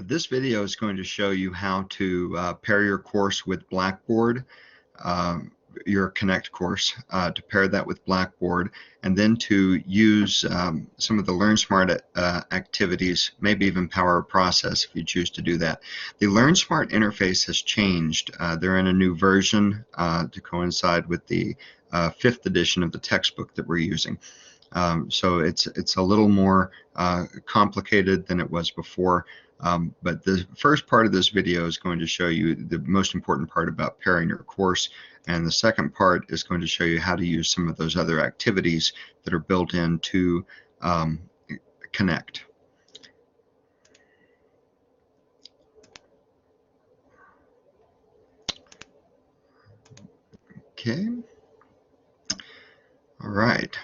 This video is going to show you how to pair your course with Blackboard, your Connect course, to pair that with Blackboard, and then to use some of the Learn Smart activities, maybe even Power a Process if you choose to do that. The Learn Smart interface has changed. They're in a new version to coincide with the 5th edition of the textbook that we're using. So it's a little more complicated than it was before. But the first part of this video is going to show you the most important part about pairing your course, and the second part is going to show you how to use some of those other activities that are built into Connect. Okay. All right.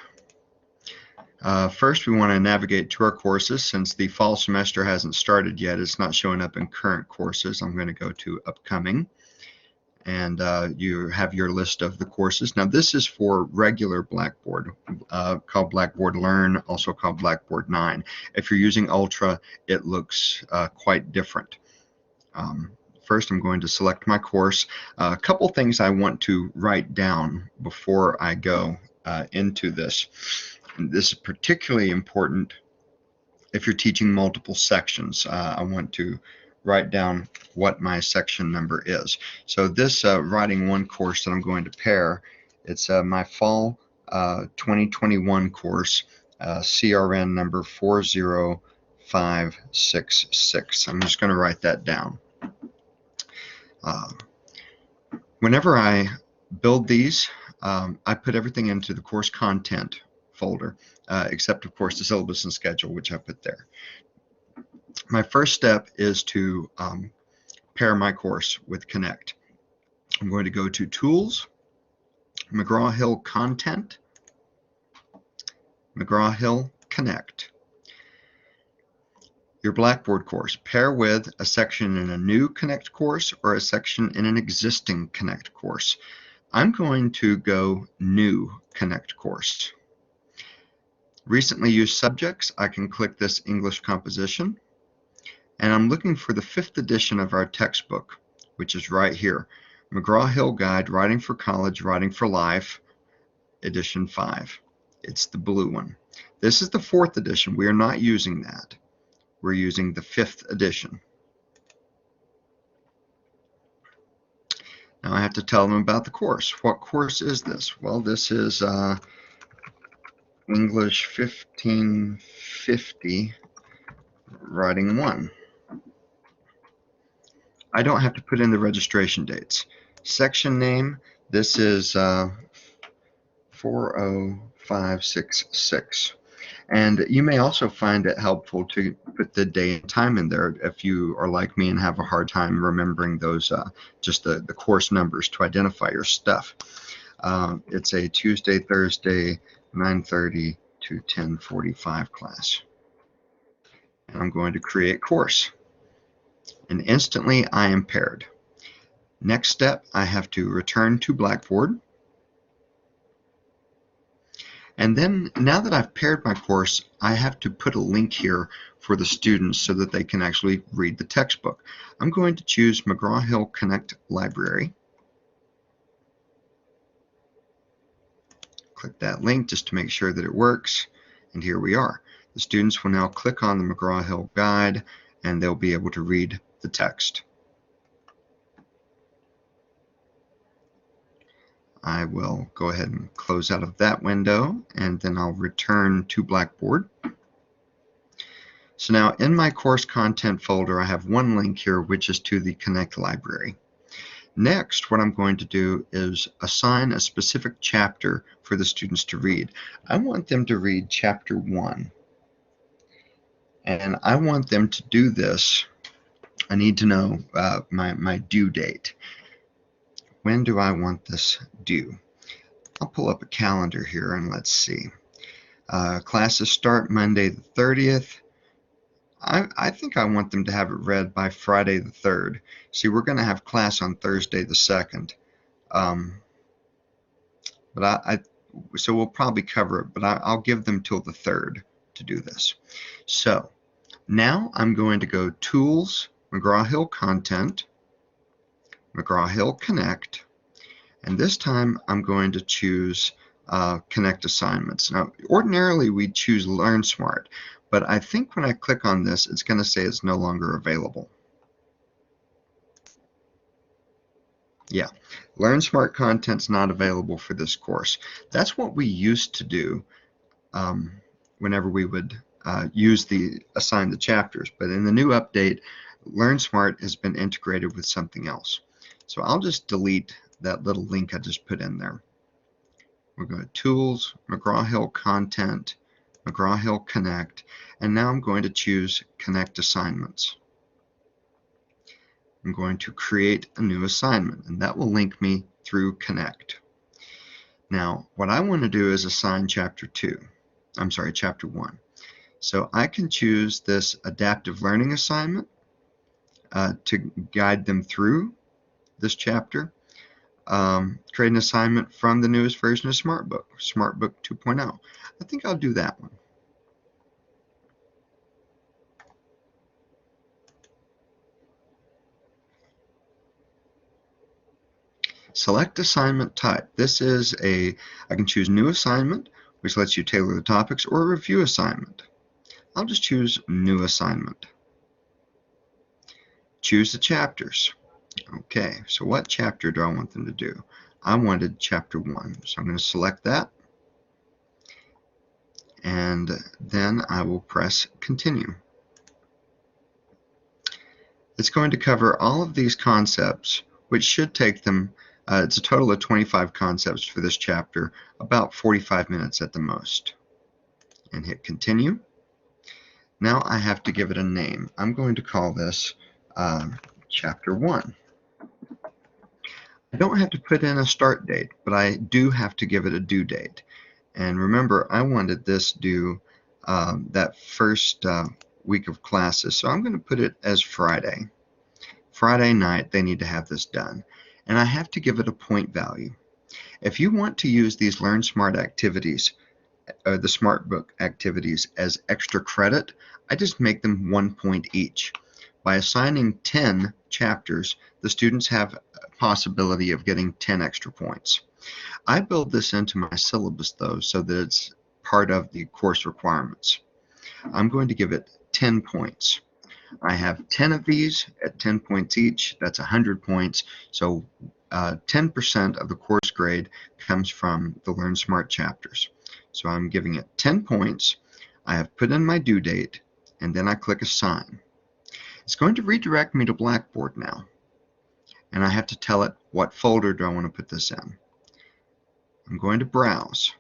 First, we want to navigate to our courses. Since the fall semester hasn't started yet, it's not showing up in current courses. I'm going to go to upcoming, and you have your list of the courses. Now, this is for regular Blackboard, called Blackboard Learn, also called Blackboard 9. If you're using Ultra, it looks quite different. First, I'm going to select my course. A couple things I want to write down before I go into this. And this is particularly important if you're teaching multiple sections. I want to write down what my section number is. So this writing one course that I'm going to pair, it's my fall 2021 course, CRN number 40566. I'm just going to write that down. Whenever I build these, I put everything into the course content folder, except of course the syllabus and schedule, which I put there. My first step is to pair my course with Connect. I'm going to go to Tools, McGraw Hill Content, McGraw Hill Connect. Your Blackboard course, pair with a section in a new Connect course or a section in an existing Connect course. I'm going to go New Connect course. Recently used subjects, I can click this English composition, and I'm looking for the 5th edition of our textbook, which is right here. McGraw Hill Guide, Writing for College, Writing for Life, edition 5. It's the blue one. This is the 4th edition. We are not using that. We're using the 5th edition. Now I have to tell them about the course. What course is this? Well, this is English 1550, Writing 1. I don't have to put in the registration dates. Section name, this is 40566. And you may also find it helpful to put the day and time in there if you are like me and have a hard time remembering those, just the course numbers to identify your stuff. It's a Tuesday, Thursday, 9:30 to 10:45 class. And I'm going to create course. And instantly I am paired. Next step, I have to return to Blackboard. And then, now that I've paired my course, I have to put a link here for the students so that they can actually read the textbook. I'm going to choose McGraw Hill Connect Library. Click that link just to make sure that it works, and here we are. The students will now click on the McGraw Hill Guide, and they'll be able to read the text. I will go ahead and close out of that window, and then I'll return to Blackboard. So now in my course content folder, I have one link here, which is to the Connect library. Next, what I'm going to do is assign a specific chapter for the students to read. I want them to read chapter 1. And I want them to do this. I need to know my due date. When do I want this due? I'll pull up a calendar here and let's see. Classes start Monday the 30th. I think I want them to have it read by Friday the 3rd. See, we're going to have class on Thursday the 2nd. So we'll probably cover it, but I'll give them till the 3rd to do this. So Now I'm going to go Tools, McGraw Hill Content, McGraw Hill Connect, and this time I'm going to choose Connect Assignments. Now, ordinarily we choose LearnSmart, but I think when I click on this, it's going to say it's no longer available. Yeah, LearnSmart content's not available for this course. That's what we used to do whenever we would assign the chapters. But in the new update, LearnSmart has been integrated with something else. So I'll just delete that little link I just put in there. We'll go to Tools, McGraw Hill Content, McGraw Hill Connect, and now I'm going to choose Connect Assignments. I'm going to create a new assignment, and that will link me through Connect. Now, what I want to do is assign Chapter 1. So I can choose this adaptive learning assignment to guide them through this chapter. Create an assignment from the newest version of SmartBook, SmartBook 2.0. I think I'll do that one. Select assignment type. This is I can choose new assignment, which lets you tailor the topics, or review assignment. I'll just choose new assignment. Choose the chapters. Okay, so what chapter do I want them to do? I wanted Chapter 1, so I'm going to select that, and then I will press Continue. It's going to cover all of these concepts, which should take them, it's a total of 25 concepts for this chapter, about 45 minutes at the most. And hit Continue. Now I have to give it a name. I'm going to call this Chapter 1. I don't have to put in a start date, but I do have to give it a due date. And remember, I wanted this due that first week of classes, so I'm going to put it as Friday. Friday night, they need to have this done. And I have to give it a point value. If you want to use these LearnSmart activities, the SmartBook activities, as extra credit, I just make them 1 point each. By assigning 10 chapters, the students have a possibility of getting 10 extra points. I build this into my syllabus, though, so that it's part of the course requirements. I'm going to give it 10 points. I have 10 of these at 10 points each. That's 100 points. So 10% of the course grade comes from the LearnSmart chapters. So I'm giving it 10 points. I have put in my due date, and then I click Assign. It's going to redirect me to Blackboard now. And I have to tell it what folder do I want to put this in. I'm going to Browse.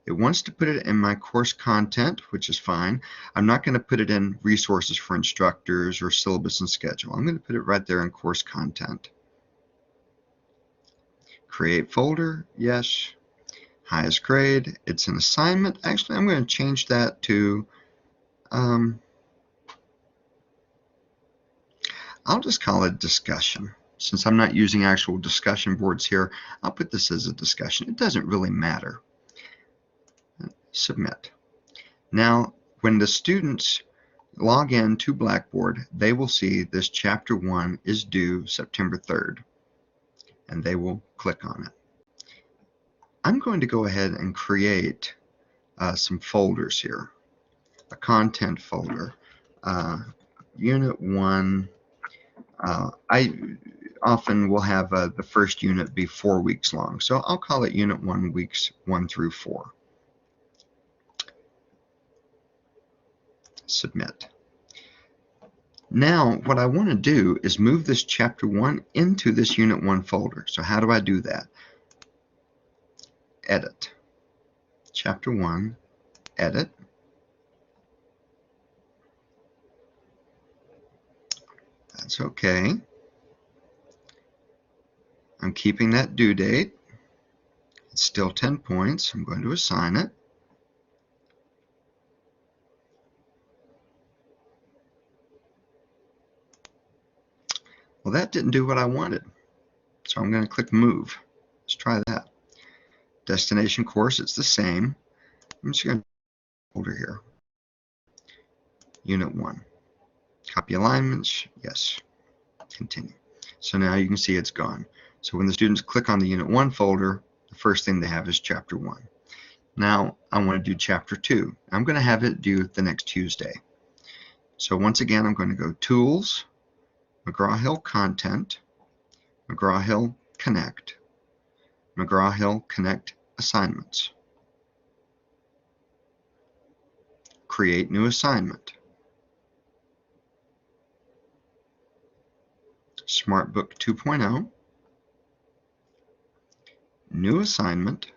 It wants to put it in my course content, which is fine. I'm not going to put it in resources for instructors or syllabus and schedule. I'm going to put it right there in course content. Create folder, yes. Highest grade, it's an assignment. Actually, I'm going to change that to, I'll just call it discussion. Since I'm not using actual discussion boards here, I'll put this as a discussion. It doesn't really matter. Submit. Now, when the students log in to Blackboard, they will see this Chapter 1 is due September 3rd, and they will click on it. I'm going to go ahead and create some folders here. A content folder. Unit 1. I often will have the first unit be 4 weeks long, so I'll call it Unit 1, weeks 1 through 4. Submit. Now, what I want to do is move this Chapter 1 into this Unit 1 folder. So how do I do that? Edit. Chapter 1, Edit. That's okay. I'm keeping that due date. It's still 10 points. I'm going to assign it. Well, that didn't do what I wanted. So I'm going to click Move. Let's try that. Destination course, it's the same. I'm just going to folder here. Unit 1. Copy alignments, yes, continue. So now you can see it's gone. So when the students click on the Unit 1 folder, the first thing they have is Chapter 1. Now I want to do Chapter 2. I'm going to have it due the next Tuesday. So once again, I'm going to go Tools, McGraw Hill Content, McGraw Hill Connect, McGraw Hill Connect Assignments. Create new assignment. Smartbook 2.0. New assignment.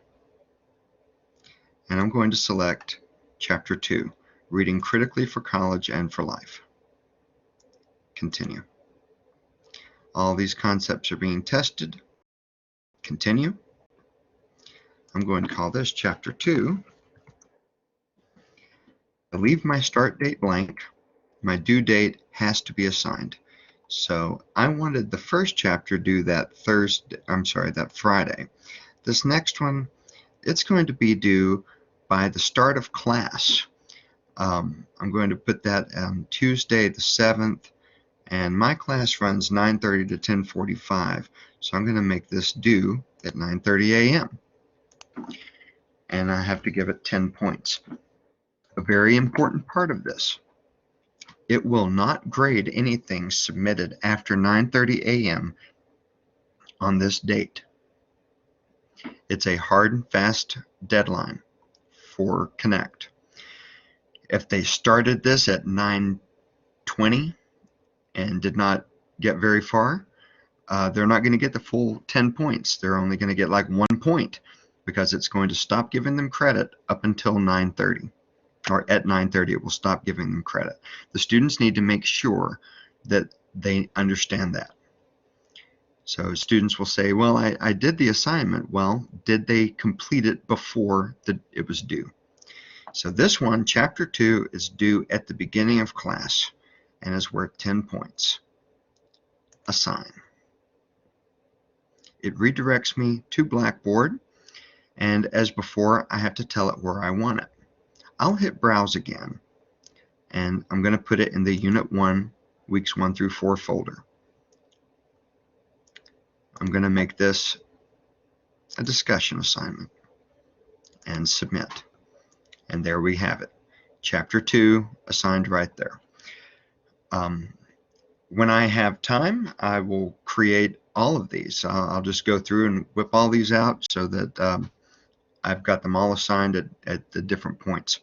And I'm going to select Chapter 2, Reading Critically for College and for Life. Continue. All these concepts are being tested. Continue. I'm going to call this Chapter 2. I leave my start date blank. My due date has to be assigned. So I wanted the first chapter due that Friday. This next one, it's going to be due by the start of class. I'm going to put that on Tuesday the 7th, and my class runs 9:30 to 10:45. So I'm going to make this due at 9:30 a.m. And I have to give it 10 points. A very important part of this. It will not grade anything submitted after 9:30 a.m. on this date. It's a hard and fast deadline for Connect. If they started this at 9:20 and did not get very far, they're not going to get the full 10 points. They're only going to get like 1 point because it's going to stop giving them credit up until 9:30. Or at 9:30 it will stop giving them credit. The students need to make sure that they understand that. So students will say, well, I did the assignment. Well, did they complete it before it was due? So this one, Chapter 2, is due at the beginning of class and is worth 10 points. Assign. It redirects me to Blackboard, and as before, I have to tell it where I want it. I'll hit Browse again, and I'm going to put it in the Unit 1, Weeks 1 through 4 folder. I'm going to make this a discussion assignment and submit. And there we have it. Chapter 2 assigned right there. When I have time, I will create all of these. I'll just go through and whip all these out so that I've got them all assigned at the different points.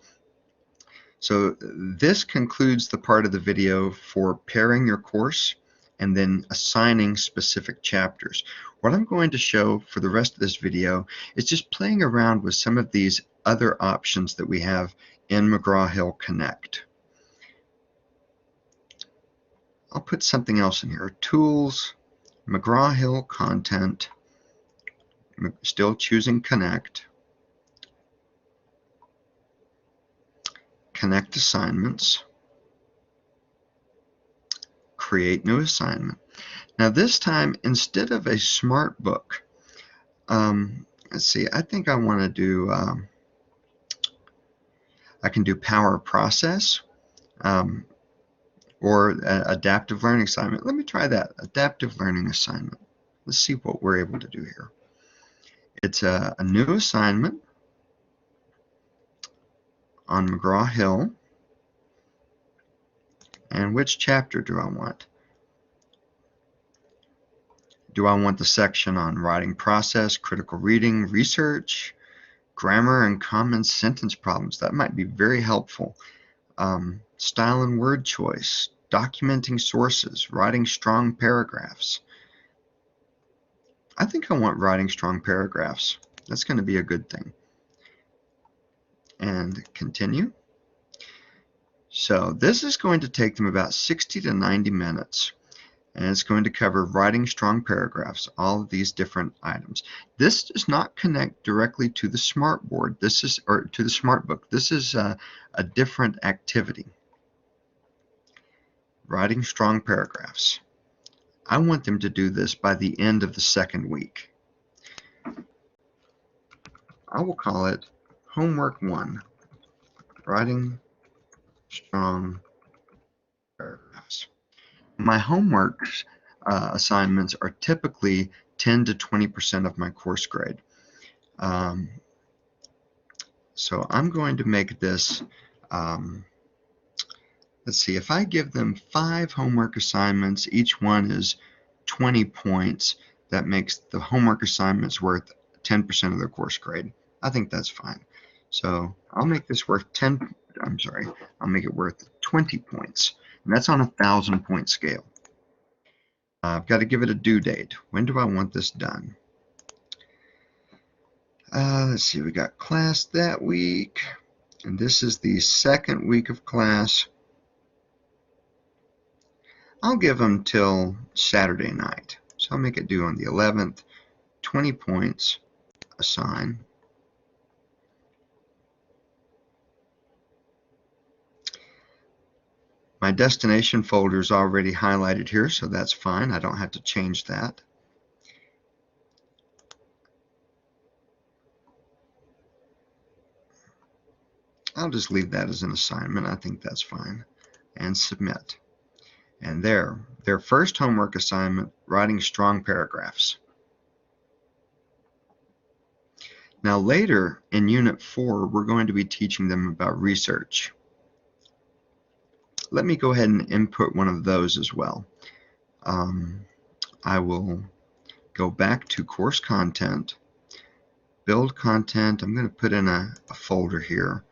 So this concludes the part of the video for pairing your course and then assigning specific chapters. What I'm going to show for the rest of this video is just playing around with some of these other options that we have in McGraw Hill Connect. I'll put something else in here. Tools, McGraw Hill Content, still choosing Connect. Connect assignments, create new assignment. Now this time, instead of a smartbook, let's see, I think I want to do, I can do Power Process or adaptive learning assignment. Let me try that, adaptive learning assignment. Let's see what we're able to do here. It's a new assignment on McGraw Hill. And which chapter do I want? Do I want the section on writing process, critical reading, research, grammar, and common sentence problems? That might be very helpful. Style and word choice, documenting sources, writing strong paragraphs. I think I want writing strong paragraphs. That's going to be a good thing. And continue. So this is going to take them about 60 to 90 minutes, and it's going to cover writing strong paragraphs, all of these different items. This does not connect directly to the smartboard. This is, or to the smartbook. This is a different activity. Writing strong paragraphs. I want them to do this by the end of the second week. I will call it Homework 1, Writing Strong Paragraphs. My homework assignments are typically 10 to 20% of my course grade. So I'm going to make this, let's see, if I give them 5 homework assignments, each one is 20 points, that makes the homework assignments worth 10% of their course grade. I think that's fine. So I'll make this worth I'll make it worth 20 points. And that's on a 1,000-point scale. I've got to give it a due date. When do I want this done? Let's see, we got class that week, and this is the second week of class. I'll give them till Saturday night. So I'll make it due on the 11th, 20 points, assign. My destination folder is already highlighted here, so that's fine. I don't have to change that. I'll just leave that as an assignment. I think that's fine. And submit. And their first homework assignment, writing strong paragraphs. Now later in Unit 4, we're going to be teaching them about research. Let me go ahead and input one of those as well. I will go back to course content, build content. I'm going to put in a folder here.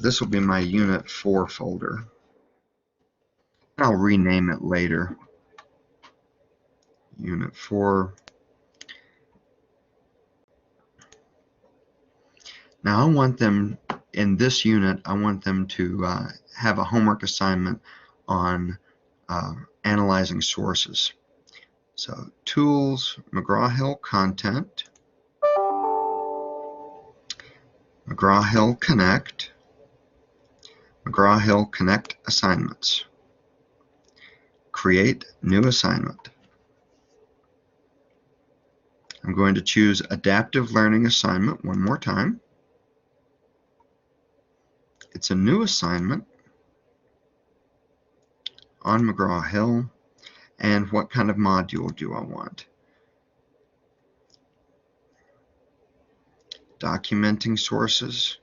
This will be my Unit 4 folder. I'll rename it later. Unit 4. Now I want them, in this unit, I want them to have a homework assignment on analyzing sources. So Tools, McGraw Hill Content, McGraw Hill Connect, McGraw Hill Connect Assignments. Create new assignment. I'm going to choose Adaptive Learning Assignment one more time. It's a new assignment on McGraw Hill. And what kind of module do I want? Documenting sources,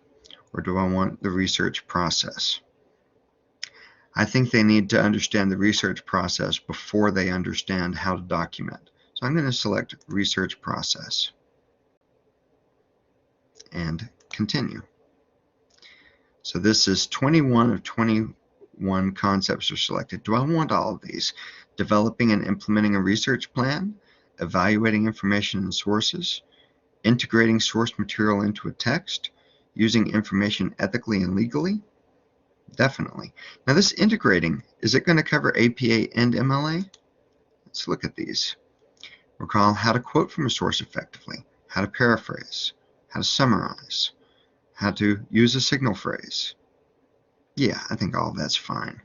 or do I want the research process? I think they need to understand the research process before they understand how to document. So I'm going to select research process and continue. So this is 21 of 21 concepts are selected. Do I want all of these? Developing and implementing a research plan, evaluating information and sources, integrating source material into a text, using information ethically and legally? Definitely. Now this integrating, is it going to cover APA and MLA? Let's look at these. Recall how to quote from a source effectively, how to paraphrase, how to summarize, how to use a signal phrase. Yeah, I think all of that's fine.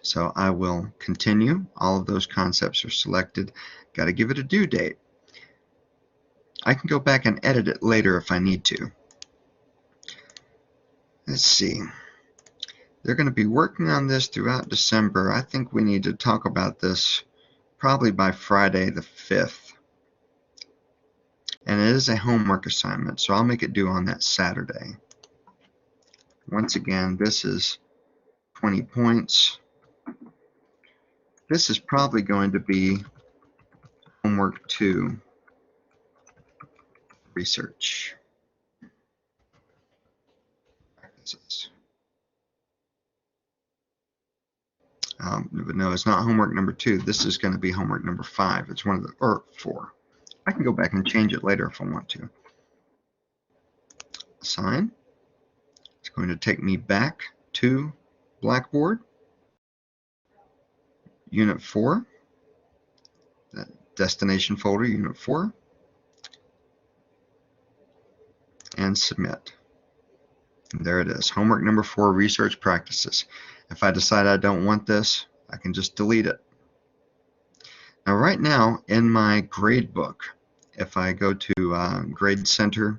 So I will continue. All of those concepts are selected. Got to give it a due date. I can go back and edit it later if I need to. Let's see. They're going to be working on this throughout December. I think we need to talk about this probably by Friday the 5th. And it is a homework assignment, so I'll make it due on that Saturday. Once again, this is 20 points. This is probably going to be homework 2, research. But no, it's not homework number 2. This is going to be homework number 5. It's one of the, or 4. I can go back and change it later if I want to. Assign. It's going to take me back to Blackboard. Unit 4. That destination folder, Unit 4. And submit. And there it is. Homework number 4, research practices. If I decide I don't want this, I can just delete it. Now right now in my grade book, if I go to Grade Center,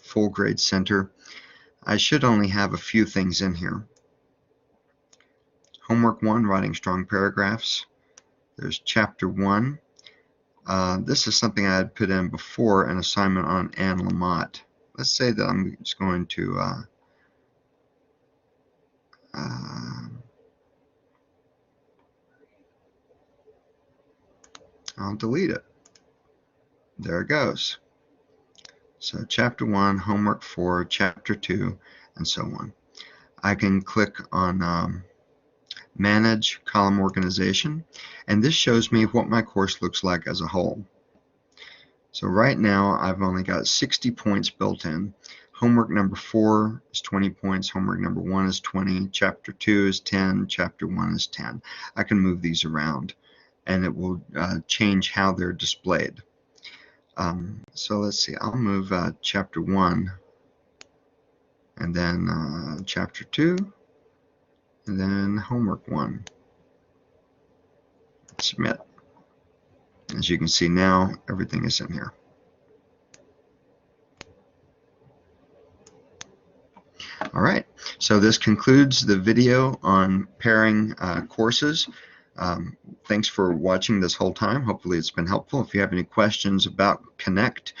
Full Grade Center, I should only have a few things in here. Homework 1, writing strong paragraphs. There's chapter 1. This is something I had put in before, an assignment on Anne Lamott. Let's say that I'm just going to I'll delete it. There it goes. So chapter 1, homework 4, chapter 2, and so on. I can click on Manage Column Organization, and this shows me what my course looks like as a whole. So right now I've only got 60 points built in. Homework number 4 is 20 points, homework number 1 is 20, chapter 2 is 10, chapter 1 is 10. I can move these around and it will change how they're displayed. So let's see, I'll move chapter 1 and then chapter 2 and then homework 1. Submit. As you can see now, everything is in here. All right, so this concludes the video on pairing courses. Thanks for watching this whole time. Hopefully it's been helpful. If you have any questions about Connect,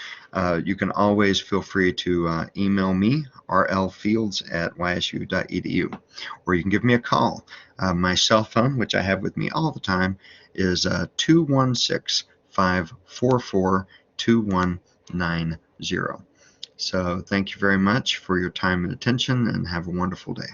you can always feel free to email me, rlfields@ysu.edu, or you can give me a call. My cell phone, which I have with me all the time, is 216-544-2190. So thank you very much for your time and attention, and have a wonderful day.